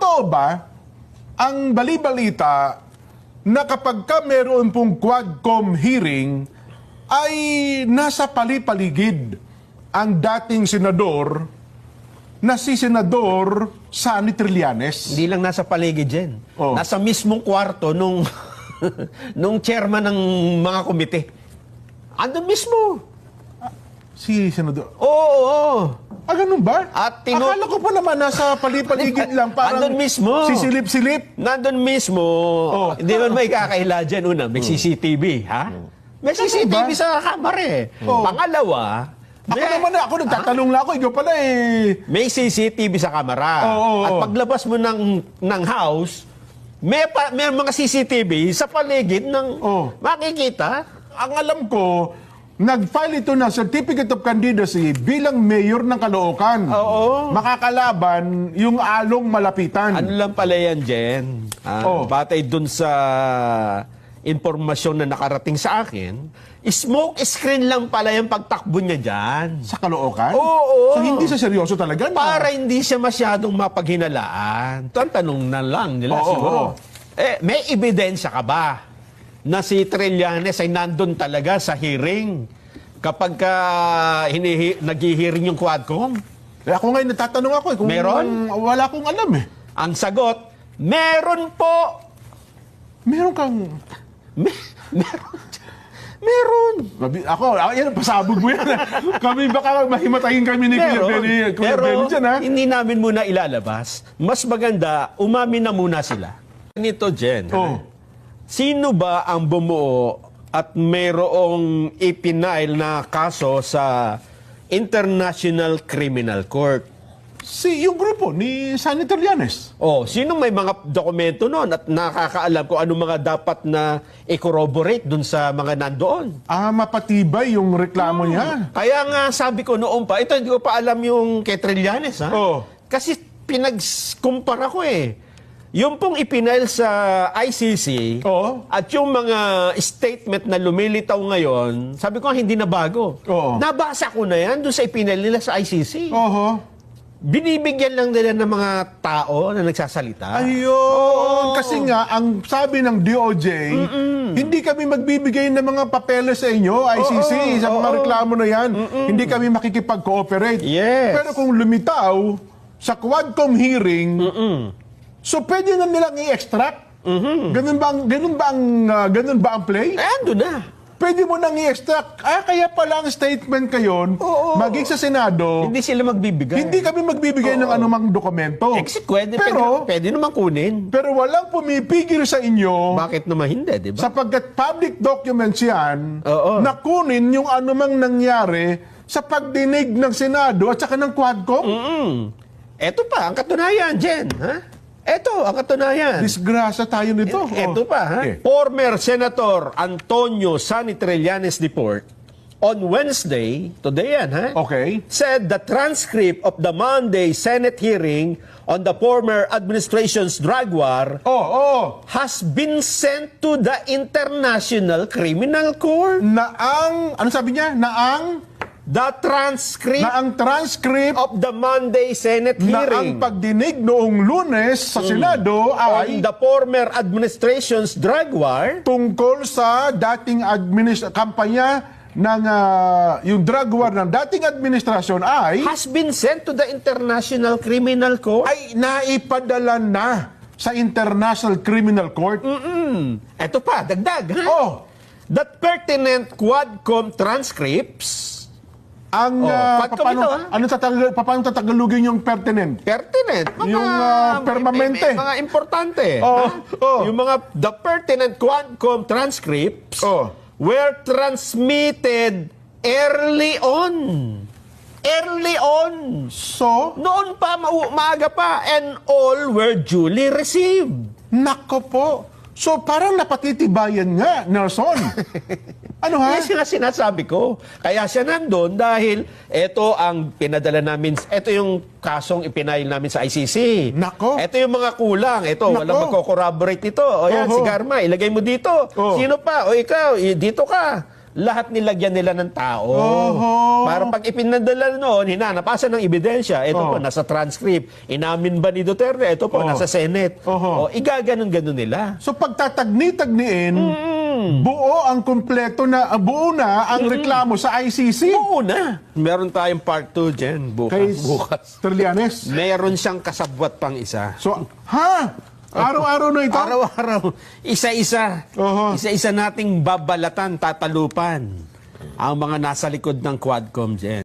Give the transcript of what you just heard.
totoo ba ang bali-balita na kapag ka meron pong Quadcom hearing ay nasa pali-paligid ang dating senador na si Senador Sonny Trillanes? Hindi lang nasa paligid dyan. Oh. Nasa mismong kwarto nung, nung chairman ng mga komite. Andun mismo. Si Senador... Oo. Ah, ganun ba? At Akala ko pa naman nasa pali-paligid lang. Parang andun mismo. sisilip-silip. Nandun mismo. Oh. Hindi man may kakahila dyan. Una, may CCTV, ha? May CCTV ba? sa kamera eh. Oh. Pangalawa, Ako nagtatanong lang ako. Ikaw pala eh. may CCTV sa kamera. Oo. At paglabas mo ng house, may mga CCTV sa paligid ng Oo. makikita. Ang alam ko, nag-file ito ng Certificate of Candidacy bilang mayor ng Caloocan. Oo. Makakalaban yung along malapitan. Ano lang pala yan, Jen? Oh. Batay dun sa impormasyon na nakarating sa akin, smoke screen lang pala yung pagtakbo niya dyan. Sa Caloocan? Oo. So hindi sa seryoso talaga? Para hindi siya masyadong mapaghinalaan. Ito ang tanong na lang nila Oo, siguro. oo. May ebidensya ka ba na si Trillanes ay nandun talaga sa hearing kapag nag-hearing yung Quadcom? Ako ngayon natatanong ako. Kung Meron? Wala akong alam eh. Ang sagot, meron po. Meron kang... Meron. Ako, yan, pasabog mo yan. Kami baka mahimatayin kami ni Kuya Benny dyan, ha? Hindi namin muna ilalabas. Mas maganda, umamin na muna sila. Nito, Jen. Oh. Sino ba ang bumuo at mayroong ipinail na kaso sa International Criminal Court? Yung grupo ni Sonny Trillanes. Oh, sino may mga dokumento noon at nakakaalam kung ano mga dapat na i-corroborate dun sa mga nandoon? Mapatibay yung reklamo niya. Kaya nga sabi ko noon pa, ito hindi ko pa alam yung kay Trillanes, ha? Oh. Kasi pinag-kumpara ko eh. Yung pong ipinail sa ICC Oo. at yung mga statement na lumilitaw ngayon, sabi ko hindi na bago. Oo. Nabasa ko na yan doon sa ipinail nila sa ICC. Oho. Binibigyan lang nila ng mga tao na nagsasalita. Ayun. Kasi nga, ang sabi ng DOJ, hindi kami magbibigay ng mga papeles sa inyo, ICC, sa mga reklamo na yan. Hindi kami makikipag-cooperate. Yes. Pero kung lumitaw sa Quadcom hearing, so pwede na nilang i-extract? Ganun ba ang play? Ando na. Pwede mo nang i-extract. Kaya pala ang statement kayon, maging sa Senado, Hindi sila magbibigay. hindi kami magbibigay ng anumang dokumento. Pwede naman kunin. Pero walang pumipigil sa inyo Bakit naman hindi, di ba? sapagkat public documents yan Oo. na kunin yung anumang nangyari sa pagdinig ng Senado at saka ng Quadcom. Eto pa, ang katunayan, Jen. Ha? Eto, ang katunayan. Disgrasya tayo nito. Eto pa, ha? Okay. Former Senator Antonio Sonny Trillanes Deport on Wednesday, today yan, ha? Okay. Said the transcript of the Monday Senate hearing on the former administration's drug war Oh. has been sent to the International Criminal Court. Ano sabi niya? The transcript Na ang transcript of the Monday Senate na ang hearing pagdinig noong Lunes sa Senado on ay the former administration's drug war tungkol sa dating kampanya ng yung drug war ng dating administrasyon ay has been sent to the International Criminal Court. naipadala na sa International Criminal Court. Eto pa, dagdag. Ha? Oh, That pertinent Quadcom transcripts, Quadcom ito, ha? paano tatagalugin yung pertinent? pertinent, mga, Yung, permanente. mga importante. Oh, ha? oh. Yung the pertinent Quadcom transcripts Oh. were transmitted early on. Early on. So, Noon pa, maaga pa, and all were duly received. nako po. So, parang napatitibayan nga, Nelson. Ano ha? Yes, nga sinasabi ko. Kaya siya nandun dahil ito ang pinadala namin, ito yung kasong ipinail namin sa ICC. Nako. Ito yung mga kulang. Ito, Nako. walang magko-corroborate ito. O yan, Oho. si Garma, ilagay mo dito. Oh. Sino pa? O ikaw, dito ka. lahat nilagyan nila ng tao. Oho. Para pag ipinadala noon, hinanap, asan ng ebidensya? Ito po, nasa transcript. Inamin ba ni Duterte? Ito po, nasa Senate. O, igaganon-ganon nila. So pagtatagni-tagniin, buo ang kumpleto na, buo na ang reklamo sa ICC. Oo na. Meron tayong part 2 dyan, Kay bukas. Trillanes. Meron siyang kasabwat pang isa. So, araw-araw na ito? Araw-araw, isa-isa. Oho. Isa-isa nating babalatan, tatalupan ang mga nasa likod ng Quadcom dyan.